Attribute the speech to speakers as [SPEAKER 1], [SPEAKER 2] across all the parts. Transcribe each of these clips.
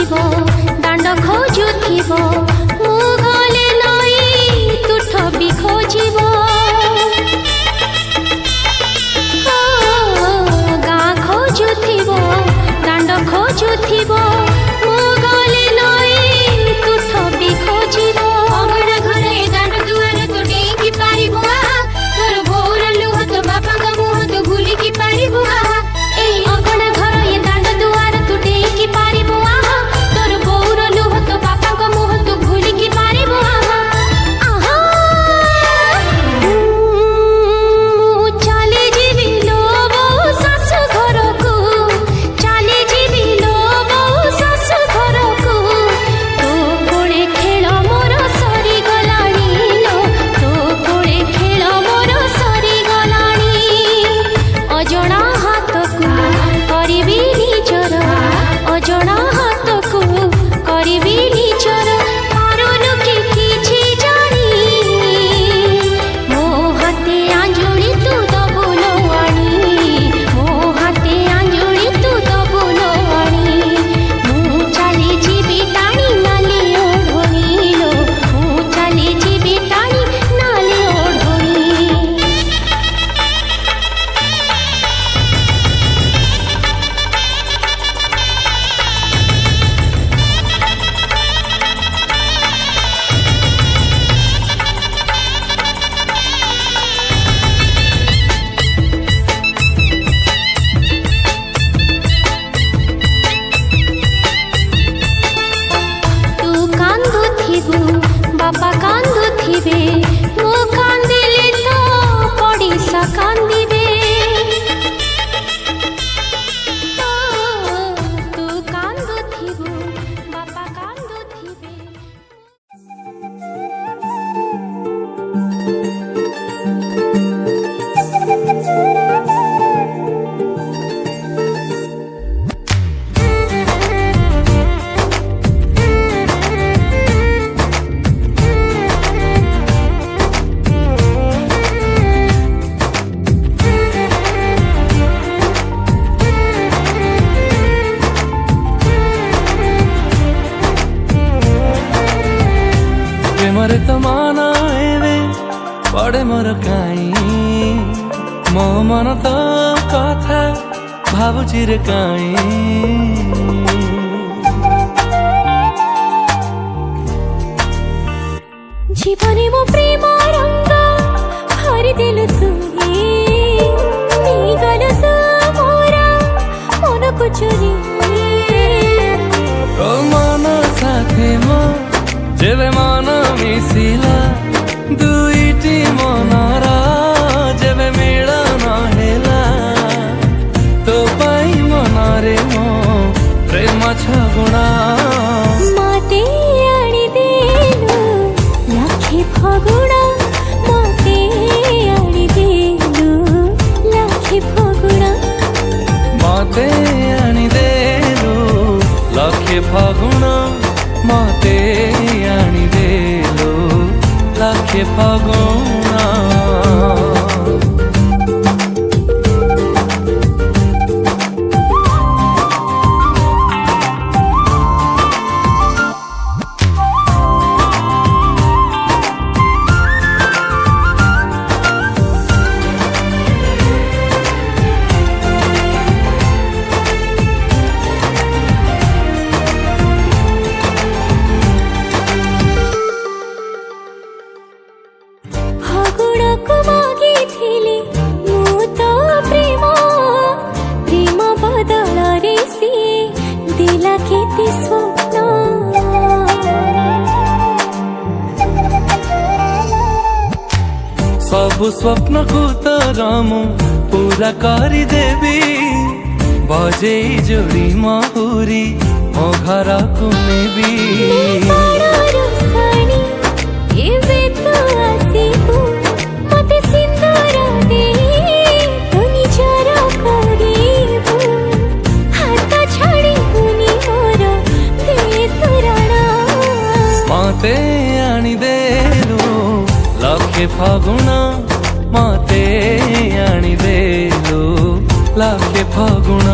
[SPEAKER 1] खोजिब दांड खोजुथिब मु गले नई तुठ भी खोजिब गाँ खोजुथिब दांड खोजुथिब मु गले नई तुठ भी खोजिब अगणा घरे दांड दुआर तो डेंगी पारिबु तोर भोर लुह तो बापा का मुह तो भूली की पारिबु ए अगणा घर ये दांड दुआर तो डेंगी पारिबु तोर भोर लुह तो बापा का मुह तो भूली की पारिबु चले जीवी लो सासु घर को चले जीवी लो सासु घर को तो कोले खेल मोर सरी गलानी लो तो कोले खेल मोर सरी गलानी अजणा हाथ को करिबी निजर अजणा हाथ को करिबी निजर पारुनु कि किछि जानी मो हाथे आंजुली तू दबु नवाणी मो हाथे आंजुली तू दबु नवाणी मु चली जीवी टाणी नाली ओढणी लो मु चली जीवी टाणी नाली ओढणी तू कांदुथिबु बापा कांदुथिबे मु कांदिले तो पड़िसा कांदिबे तू कांदुथिबु बापा कांदुथिबे
[SPEAKER 2] प्रेमरे तो माना एवे पड़े मोर काई मो मन तो कथा भावुची रे काई
[SPEAKER 1] जीवने मो प्रेम रंग हरि दिल तुही गल तू मोरा मन को चुरी
[SPEAKER 2] तो मन साथे मो जेबे मन मिसिला दुईटी मनर जेबे मिलन हेला तो पाई मनरे मो प्रेम छगुणा
[SPEAKER 1] मते आनी देलु लाखे फगुणा मते आनी देलु लाखे फगुणा
[SPEAKER 2] मते आनी देलु लखे फागुण मते आनी देलु लखे फागुण सबु स्वप्न को तो मु पूरा करी देवी बजे जोड़ी महुरी मो घर को नेबी मते आनी देलु लखे फागुण मते आनी देलु लखे फागुण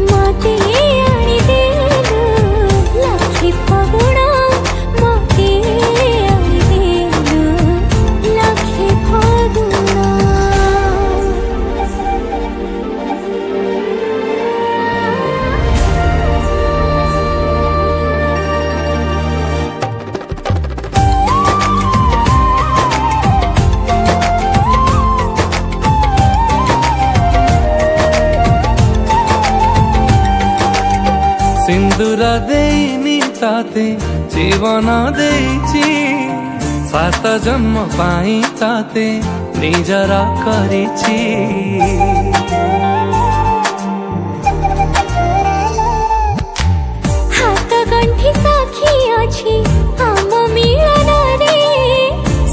[SPEAKER 1] मते आनी देलु
[SPEAKER 2] सिंदूर देनी ताते जीवन देइछि सात जन्म पाई ताते निजर करिछि
[SPEAKER 1] हाथ गंठी साखी अछि हम मिलन रे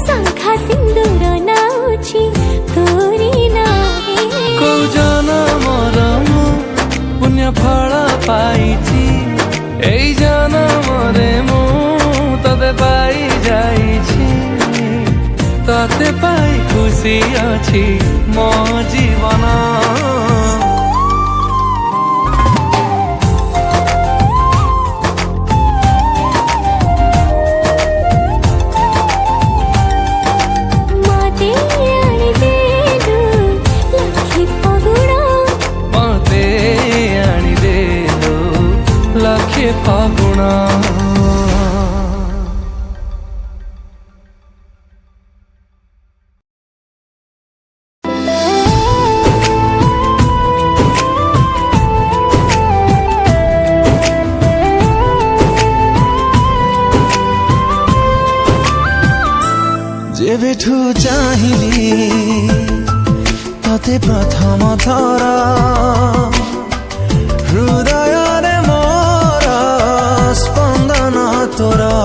[SPEAKER 1] शंखा सिंदूर नाउछि तोरी नाहे
[SPEAKER 2] को जनमर मु पुण्य फल पाइछि एई जनमरे मु तते पाई जाइछि तते पाई खुशी अछि मो जीवन फागुणा
[SPEAKER 3] जेबेठु चाहिली तते प्रथम थर हृदय स्पंदन तोरा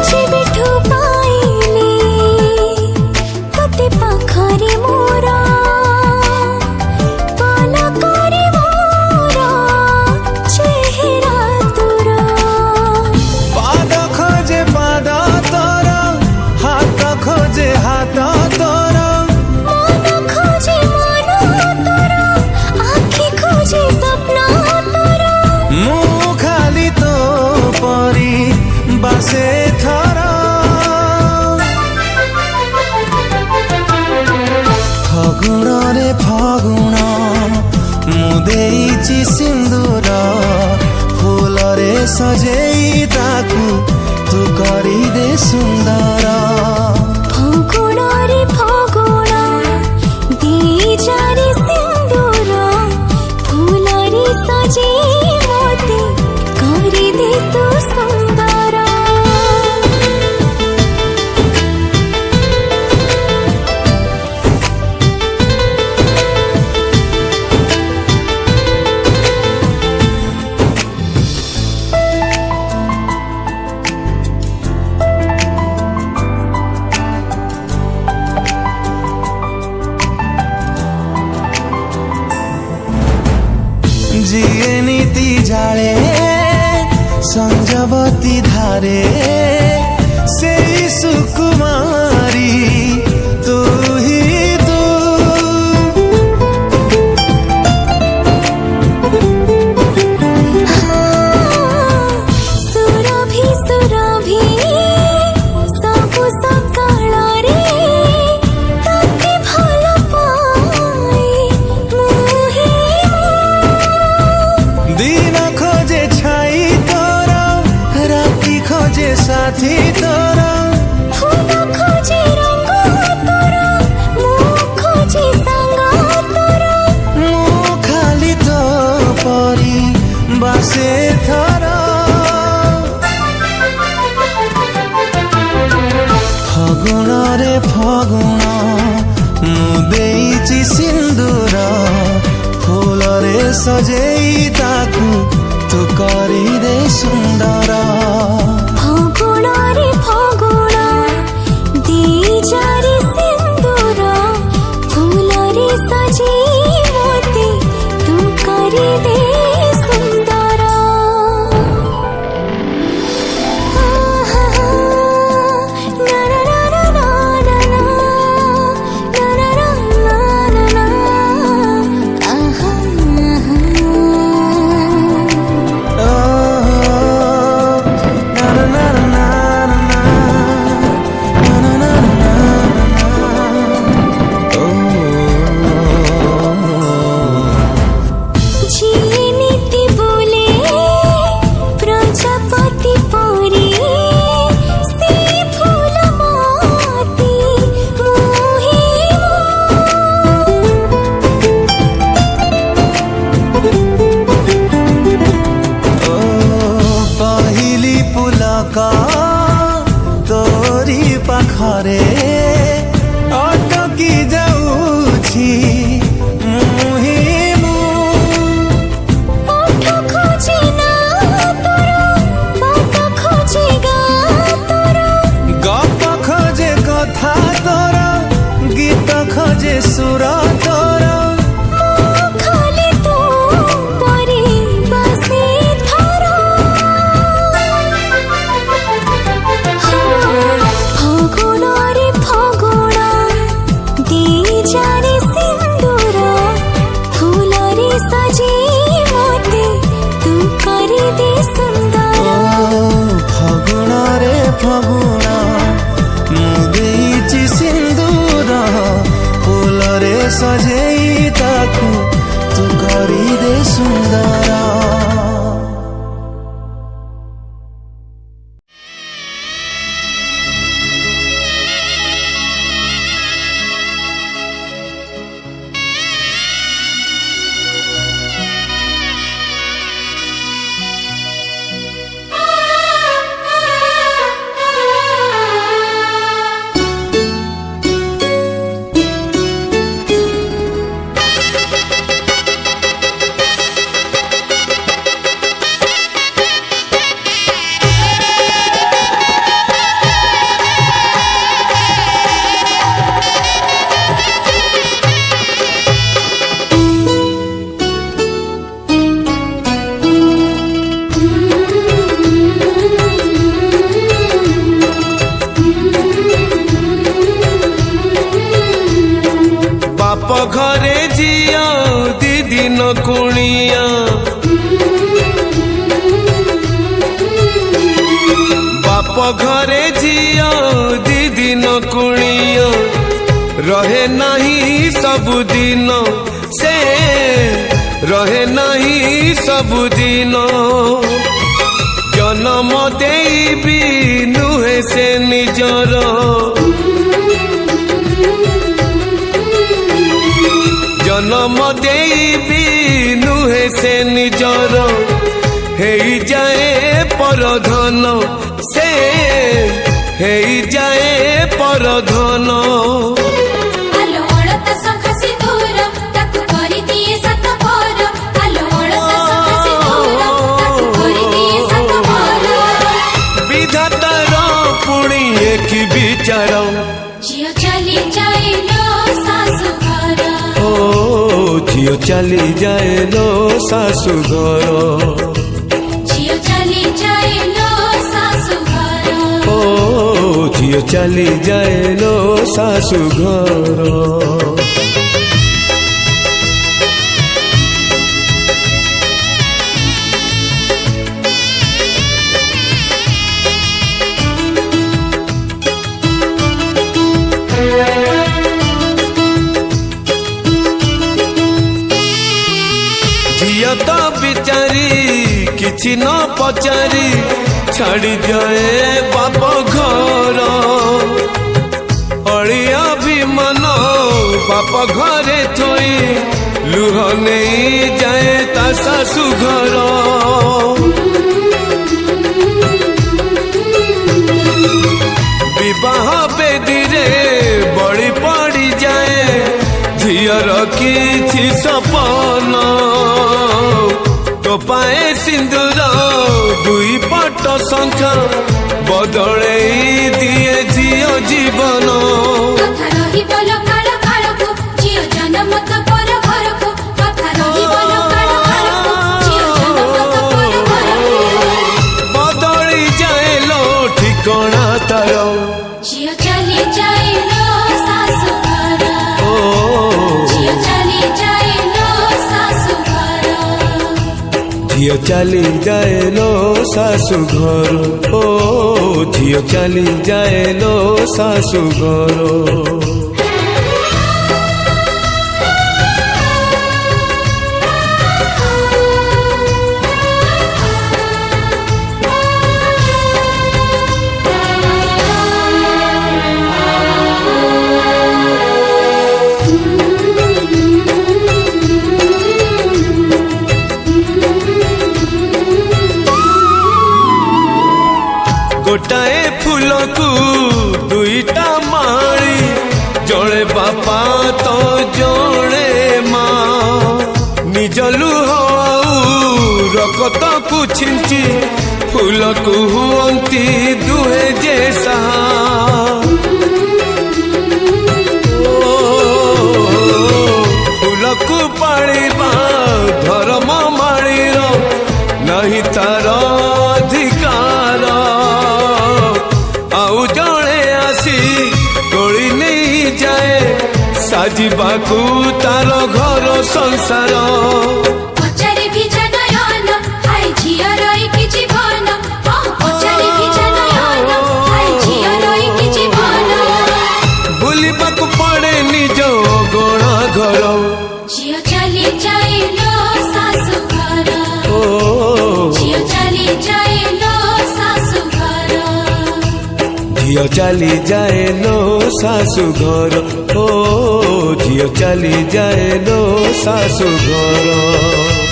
[SPEAKER 1] जेबेठु पाइली तते पाखरे मोरा पलकरे मोरा चेहरा तोरा
[SPEAKER 3] पाद खोजे पाद तोरा हाथ खोजे हाथ तोरा
[SPEAKER 1] मन खोजे मन तोरा आँखी खोजे सपना तोरा
[SPEAKER 3] मु खाली तो परी बासे थरा फगुण रे फगुण मु देइछि सिंदूर फूल रे सजेई ताकू तू करी दे सुंदर
[SPEAKER 1] फगुण रे फगुण देइछि सिंदूर फूल रे सजेई मोते करी दे तू सुंदर
[SPEAKER 3] जिए नीति जाले संजवती धारे से सुकुमारी तू ही तू
[SPEAKER 1] सुरभि सुरभि सबु सकाळ रे तते भल पाए मुहि
[SPEAKER 3] दिन खोजे छाई तोरा राति खोजे साथी तोरा
[SPEAKER 1] फूल खोजे रंग तोरा मुख खोजे संग तोरा
[SPEAKER 3] मु खाली तो परी बासे थरा फगुण रे फगुण मु देइछि सिंदूर फूल रे सजेई ताकू तू करी दे सुंदर
[SPEAKER 1] फगुण रे फगुण देइछि सिंदूर फूल रे सजेई मोते तू करी दे सुंदर ना ना ना ना ना ना ना ना ना आहा
[SPEAKER 3] सजेई ताकू तू करी दे सुंदर।
[SPEAKER 4] घरे जिया दीदी न कुणिया बाप घरे जिया दीदी न कुणिया रहे नहीं सबुदिन से रहे नहीं सबुदिन जन्म देबी नुहे से निजर जन्म देबी नुहे से निजर हेई जाए परधन से हेई जाए परधन। विधातार पुणी एक विचार
[SPEAKER 1] झियो चली जाए लो सासु घर
[SPEAKER 4] झियो चली जाए लो सासु घर
[SPEAKER 1] झियो चली जाए लो सासु घर
[SPEAKER 4] झियो चली जाए लो सासु घर। तो बिचारी किछि न पचारी छाड़ी जाए बाप घर अड़िया भी मन बाप घरे थोई लुह नहीं जाए ता सासु घर विवाह बेदी रे बड़ी पड़ी जाए झियर किछि सपन पाए सिंदूर दुई पट संख्या बदले दिए झियो जीवन बदली जाए लो ठिकाना तार
[SPEAKER 1] झियो चली जाए लो सासु घर झियो चली जाए लो सासु घर
[SPEAKER 4] झियो चली जाए लो सासु घर झियो चली जाए लो सासु घर। गोटाए फूल को दुईटा माली जड़े बापा तो जड़े माँ निज लुह रकत को छिंची फूल को हुअंती दुहे जैसा फूल को पाड़िबा धर्म माड़ीर नहीं तार अधिकार आउ जड़े आसी तोड़ी नहीं जाए साजिबाकू तार घर संसार
[SPEAKER 1] पचारे भी जनयन हाय झियो रही कि जीवन पचारे भी जनयन हाय झियो रही कि जीवन
[SPEAKER 4] भूलिबाकू पड़े निज गणा घर झियो चली जाए लो सासु घर ओ झियो चली जाए लो सासु घर।